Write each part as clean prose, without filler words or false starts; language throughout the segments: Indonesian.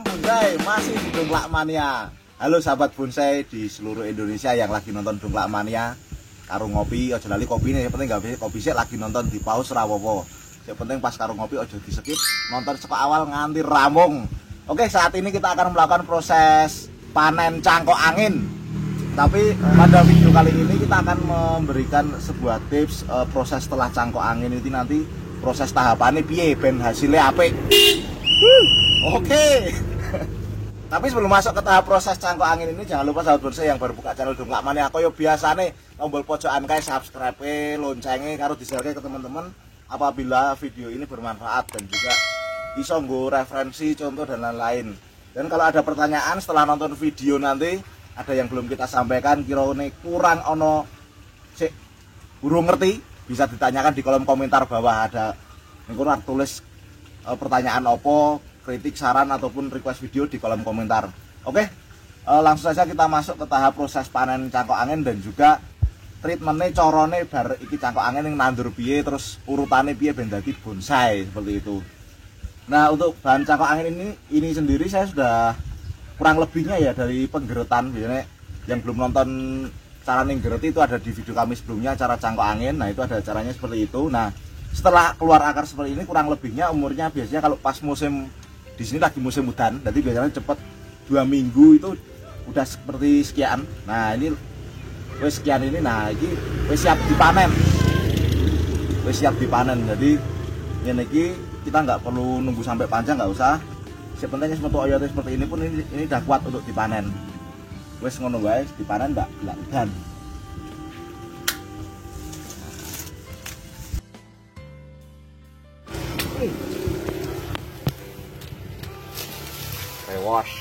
salam bonsai masih di Dongklak Mania. Halo sahabat bonsai di seluruh Indonesia yang lagi nonton Dongklak Mania. Karo ngopi, ojo lali kopi nih, yang penting nggak kopi sih lagi nonton di pause rawowo. Yang penting pas karo ngopi ojo di skip, nonton saka awal nganti ramung. Oke, saat ini kita akan melakukan proses panen cangkok angin. Tapi pada video kali ini kita akan memberikan sebuah tips proses setelah cangkok angin itu nanti proses tahapannya piye ben hasilnya apik. Oke. Tapi sebelum masuk ke tahap proses cangkok angin ini, jangan lupa sahabat bonsai yang baru buka channel Dongklak Mania, koyo biasane tombol pojokan kae subscribe, loncengnya karo di-share ke teman-teman apabila video ini bermanfaat dan juga iso nggo referensi, contoh dan lain-lain. Dan kalau ada pertanyaan setelah nonton video nanti, ada yang belum kita sampaikan, kira-kira kurang ono sik burung ngerti, bisa ditanyakan di kolom komentar bawah. Ada yang tulis pertanyaan opo, kritik, saran ataupun request video di kolom komentar. Oke, langsung saja kita masuk ke tahap proses panen cangkok angin dan juga treatmentnya corone bar iki cangkok angin yang nandur piye, terus urutannya piye ben dadi bonsai seperti itu. Nah, untuk bahan cangkok angin ini sendiri saya sudah kurang lebihnya ya dari penggeretan. Biasanya yang belum nonton cara nggereti itu ada di video kami sebelumnya, cara cangkok angin. Nah, itu ada caranya seperti itu. Nah, setelah keluar akar seperti ini, kurang lebihnya umurnya biasanya kalau pas musim di sini lagi musim hujan, jadi biasanya cepat 2 minggu itu udah seperti sekian. Nah, ini wes sekian ini, nah ini wes siap dipanen, jadi ini kita nggak perlu nunggu sampai panjang, nggak usah. Sebenarnya semetu oyote seperti ini pun ini udah kuat untuk dipanen. Wes ngono guys, dipanen mbak dan rewash.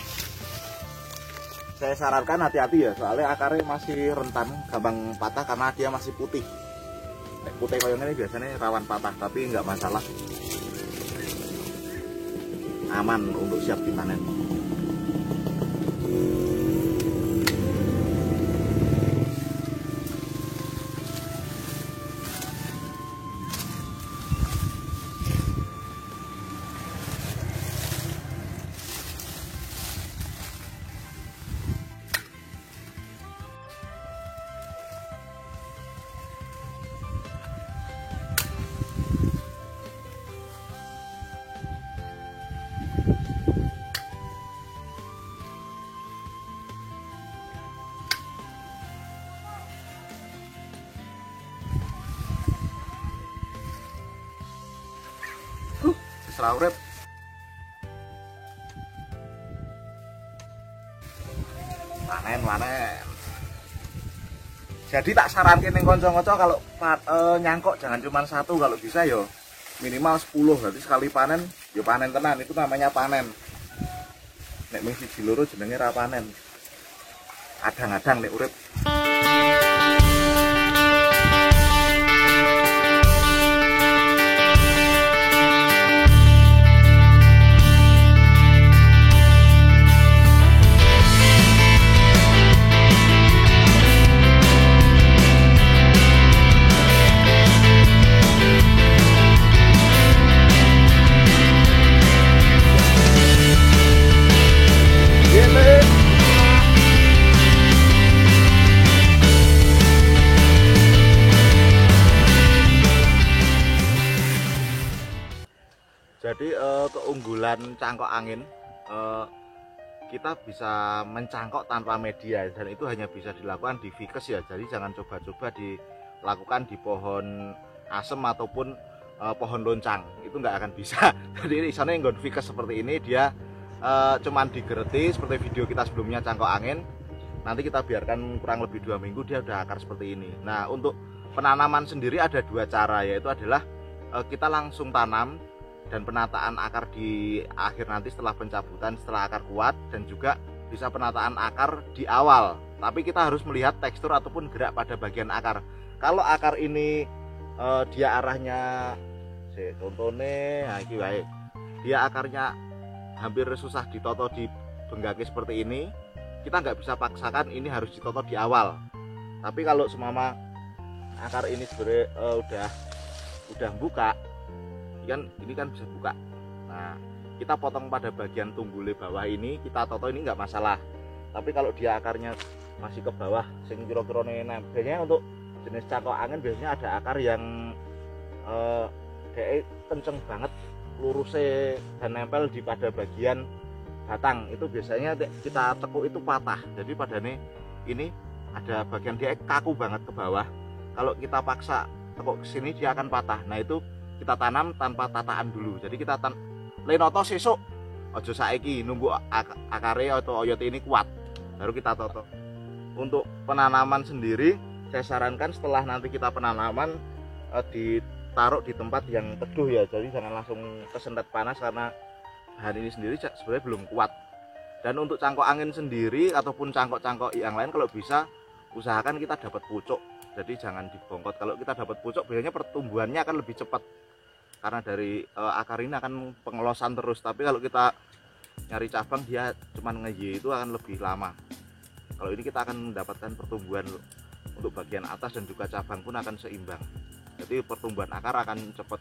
Saya sarankan hati-hati ya, soalnya akarnya masih rentan, gampang patah karena dia masih putih. Putih kayak ini biasanya rawan patah, tapi nggak masalah, aman untuk siap dipanen. Urip panen. Jadi tak sarankan yang konco-konco kalau nyangkok jangan cuma satu, kalau bisa yo minimal 10. Berarti sekali panen yo panen tenan, itu namanya panen. Nek mung siji loro jenenge ra panen. Kadang-kadang nek urip jadi keunggulan cangkok angin, kita bisa mencangkok tanpa media dan itu hanya bisa dilakukan di vikes ya. Jadi jangan coba-coba dilakukan di pohon asem ataupun pohon loncang, itu nggak akan bisa. Jadi di sana yang vikes seperti ini dia cuman digereti seperti video kita sebelumnya cangkok angin. Nanti kita biarkan kurang lebih 2 minggu dia udah akar seperti ini. Nah, untuk penanaman sendiri ada 2 cara, yaitu adalah kita langsung tanam dan penataan akar di akhir nanti setelah pencabutan, setelah akar kuat, dan juga bisa penataan akar di awal. Tapi kita harus melihat tekstur ataupun gerak pada bagian akar. Kalau akar ini dia arahnya contohnya nah, baik, dia akarnya hampir susah ditoto di benggake seperti ini, kita nggak bisa paksakan ini harus ditoto di awal. Tapi kalau semama akar ini sebenarnya udah buka, kan ini kan bisa buka. Nah, kita potong pada bagian tunggule bawah ini, kita toto ini nggak masalah. Tapi kalau dia akarnya masih ke bawah, sing kira-kira biasanya untuk jenis cangkok angin biasanya ada akar yang dia kenceng banget lurusnya dan nempel di pada bagian batang. Itu biasanya kita tekuk itu patah. Jadi pada ini ada bagian dia kaku banget ke bawah. Kalau kita paksa tekuk ke sini dia akan patah. Nah itu kita tanam tanpa tataan dulu. Jadi kita lenoto sesuk, ojo saiki nunggu akare atau oyot ini kuat baru kita toto. Untuk penanaman sendiri saya sarankan setelah nanti kita penanaman ditaruh di tempat yang teduh ya. Jadi jangan langsung kesendat panas karena bahan ini sendiri sebenarnya belum kuat. Dan untuk cangkok angin sendiri ataupun cangkok-cangkok yang lain kalau bisa usahakan kita dapat pucuk. Jadi jangan dibongkot. Kalau kita dapat pucuk biasanya pertumbuhannya akan lebih cepat. Karena dari akar ini akan pengelosan terus. Tapi kalau kita nyari cabang dia cuman itu akan lebih lama. Kalau ini kita akan mendapatkan pertumbuhan untuk bagian atas dan juga cabang pun akan seimbang. Jadi pertumbuhan akar akan cepat.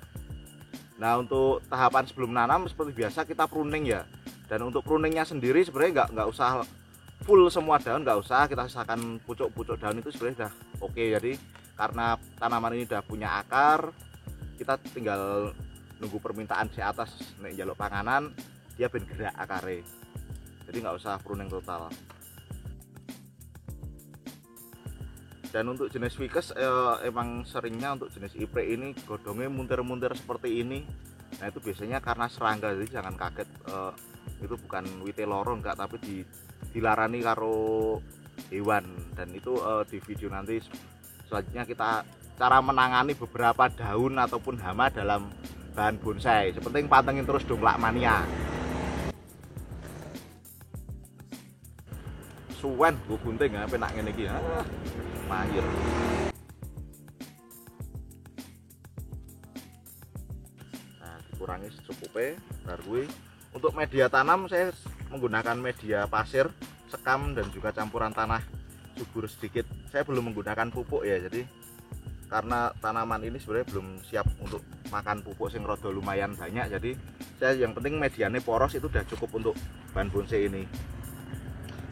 Nah untuk tahapan sebelum nanam seperti biasa kita pruning ya. Dan untuk pruningnya sendiri sebenarnya nggak usah full semua daun, nggak usah. Kita sisakan pucuk-pucuk daun itu sebenarnya udah oke. Jadi karena tanaman ini udah punya akar, kita tinggal nunggu permintaan di atas nek njaluk panganan dia ben gerak akare. Jadi nggak usah pruning total. Dan untuk jenis Ficus emang seringnya untuk jenis Ipre ini godongnya muntir-muntir seperti ini. Nah itu biasanya karena serangga, jadi jangan kaget, itu bukan wite loro enggak, tapi dilarani karo hewan. Dan itu di video nanti selanjutnya kita cara menangani beberapa daun ataupun hama dalam bahan bonsai. Sepenting pantengin terus dong Lakmania. Suwen gue gunting ya, penak ngene iki. Mahir. Nah, dikurangi secukupnya. Baru untuk media tanam saya menggunakan media pasir, sekam dan juga campuran tanah subur sedikit. Saya belum menggunakan pupuk ya, jadi karena tanaman ini sebenarnya belum siap untuk makan pupuk sing rada lumayan banyak. Jadi saya yang penting medianya poros itu udah cukup untuk bahan bonsai ini.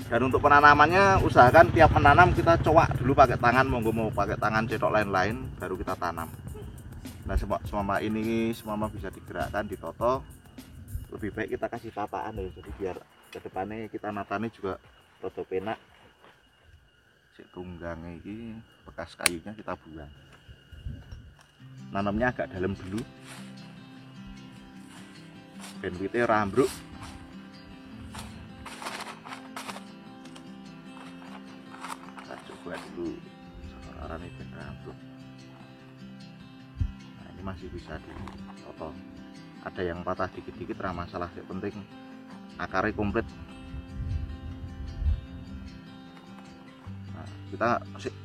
Dan untuk penanamannya usahakan tiap menanam kita coak dulu pakai tangan, monggo mau pakai tangan cetok lain-lain baru kita tanam. Nah semua ini semua bisa digerakkan, ditoto. Lebih baik kita kasih tataan ya, jadi biar ke depannya kita natane juga rada penak. Sik tunggangnya ini bekas kayunya kita buang. Nanamnya agak dalam dulu. Ben wite ora ambruk. Coba dulu sekarang ini ben ambruk. Nah, ini masih bisa ditoto. Ada yang patah dikit-dikit ora masalah, yang penting akarnya komplit. Nah, kita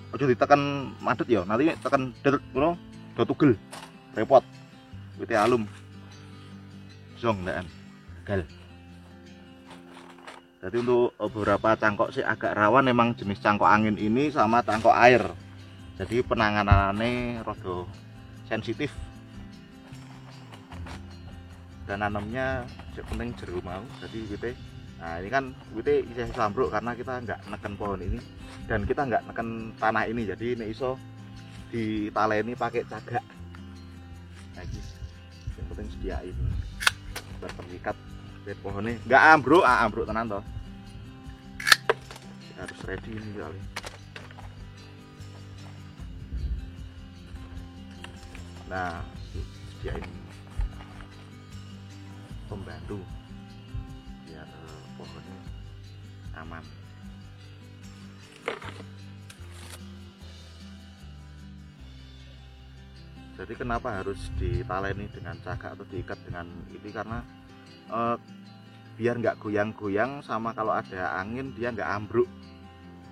ojo ditekan madet ya, nanti tekan deret ngono do tugel. Repot. Wite alum. Zong ndak gagal. Jadi untuk beberapa cangkok sih agak rawan memang jenis cangkok angin ini sama cangkok air. Jadi penanganannya rada sensitif. Dan nanamnya penting jeru mau. Jadi wite, nah ini kan wite isih sambruk karena kita nggak neken pohon ini dan kita nggak neken tanah ini. Jadi ini iso ditaleni pakai cagak. Nah, ini yang penting sediain biar terikat pohonnya nggak ambruk, ambruk tenan toh. Kita harus ready ini kali. Nah, sediain pembantu biar pohonnya aman. Jadi kenapa harus ditaleni dengan cagak atau diikat dengan ini, karena biar nggak goyang-goyang, sama kalau ada angin dia nggak ambruk.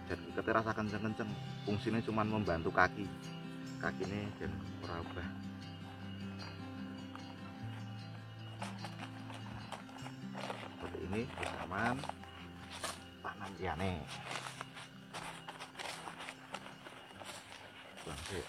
Dan ikatnya rasa kenceng-kenceng, fungsinya cuma membantu kaki ini dan merabah. Seperti ini aman, tanam liane. Bangkit.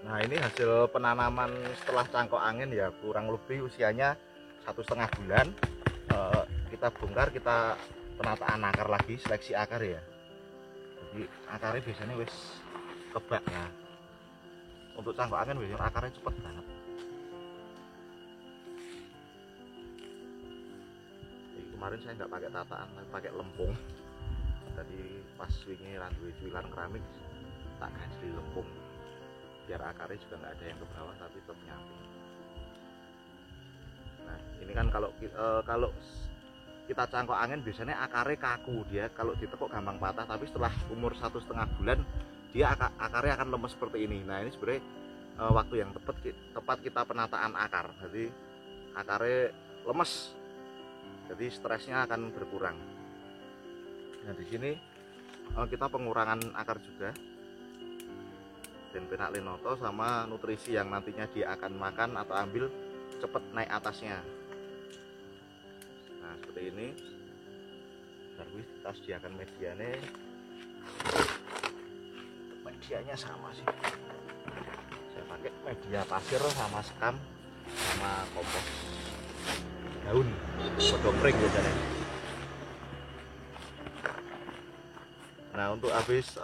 Nah ini hasil penanaman setelah cangkok angin ya, kurang lebih usianya 1,5 bulan. Kita bongkar, kita penataan akar lagi, seleksi akar ya. Jadi akarnya biasanya wis kebak ya. Untuk cangkok angin biasanya akarnya cepet banget. Jadi kemarin saya nggak pakai tataan, tapi pakai lempung. Tadi pas wingi randuwe cuilan keramik tak ganjeli lempung, biar akarnya juga nggak ada yang ke bawah tapi tetap nyamping. Nah ini kan kalau kita cangkok angin biasanya akarnya kaku, dia kalau ditekuk gampang patah, tapi setelah umur 1,5 bulan dia akarnya akan lemes seperti ini. Nah ini sebenarnya waktu yang tepat kita penataan akar, jadi akarnya lemes, jadi stresnya akan berkurang. Nah di sini kita pengurangan akar juga, dan penak linoto sama nutrisi yang nantinya dia akan makan atau ambil cepet naik atasnya. Nah seperti ini. Baru kita sediakan medianya sama sih. Saya pakai media pasir sama sekam sama kompos daun godong ring biasanya. Nah untuk habis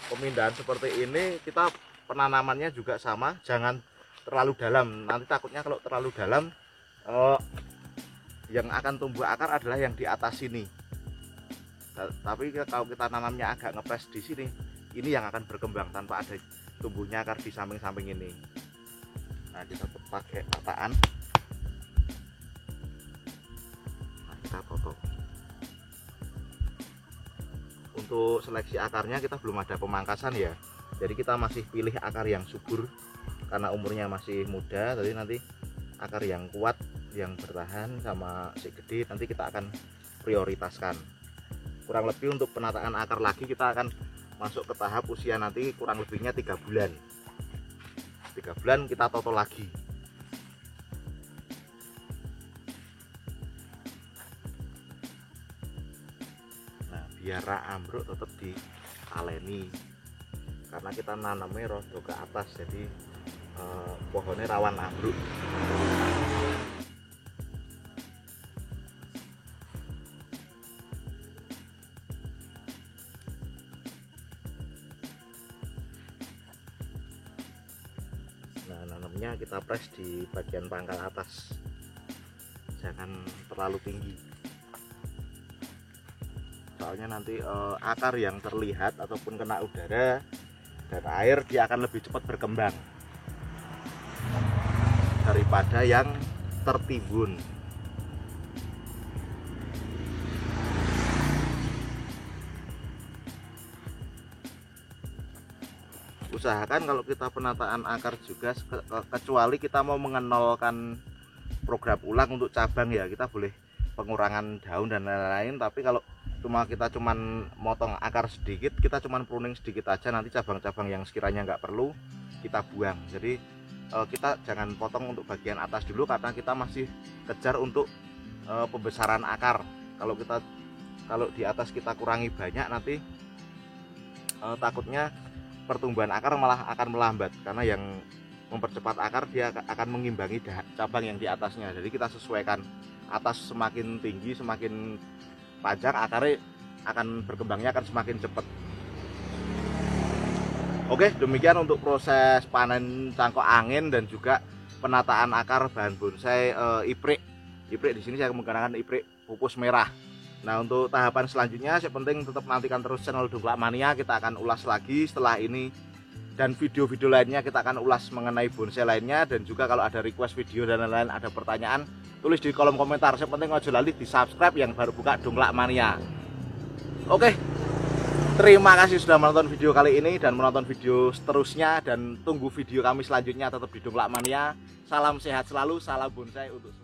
pemindahan seperti ini, kita penanamannya juga sama, jangan terlalu dalam. Nanti takutnya kalau terlalu dalam yang akan tumbuh akar adalah yang di atas sini. Tapi kalau kita nanamnya agak ngepres di sini, ini yang akan berkembang tanpa ada tumbuhnya akar di samping-samping ini. Nah kita pakai tataan, nah, kita potong. Untuk seleksi akarnya kita belum ada pemangkasan ya, jadi kita masih pilih akar yang subur karena umurnya masih muda. Jadi nanti akar yang kuat, yang bertahan sama si gede nanti kita akan prioritaskan. Kurang lebih untuk penataan akar lagi kita akan masuk ke tahap usia nanti kurang lebihnya 3 bulan. 3 bulan kita toto lagi. Biar ambruk tetap ditaleni karena kita nanamnya rodo ke atas, jadi pohonnya rawan ambruk. Nah nanamnya kita press di bagian pangkal atas, jangan terlalu tinggi. Soalnya nanti akar yang terlihat ataupun kena udara dan air dia akan lebih cepat berkembang daripada yang tertimbun. Usahakan kalau kita penataan akar juga, kecuali kita mau mengenolkan program ulang untuk cabang ya, kita boleh pengurangan daun dan lain-lain. Tapi kalau kita cuman motong akar sedikit, kita cuman pruning sedikit aja, nanti cabang-cabang yang sekiranya nggak perlu kita buang. Jadi kita jangan potong untuk bagian atas dulu karena kita masih kejar untuk pembesaran akar. Kalau di atas kita kurangi banyak, nanti takutnya pertumbuhan akar malah akan melambat, karena yang mempercepat akar dia akan mengimbangi cabang yang di atasnya. Jadi kita sesuaikan, atas semakin tinggi semakin panjang akarnya akan berkembangnya akan semakin cepat. Oke, demikian untuk proses panen cangkok angin dan juga penataan akar bahan bonsai iprik. Iprik di sini saya menggunakan iprik pupus merah. Nah untuk tahapan selanjutnya, yang penting tetap nantikan terus channel Dongklak Mania. Kita akan ulas lagi setelah ini, dan video-video lainnya kita akan ulas mengenai bonsai lainnya. Dan juga kalau ada request video dan lain-lain, ada pertanyaan, tulis di kolom komentar. Yang penting ojo lali di subscribe yang baru buka Dongklak Mania. Oke, terima kasih sudah menonton video kali ini dan menonton video seterusnya, dan tunggu video kami selanjutnya tetap di Dongklak Mania. Salam sehat selalu, salam bonsai untuk semua.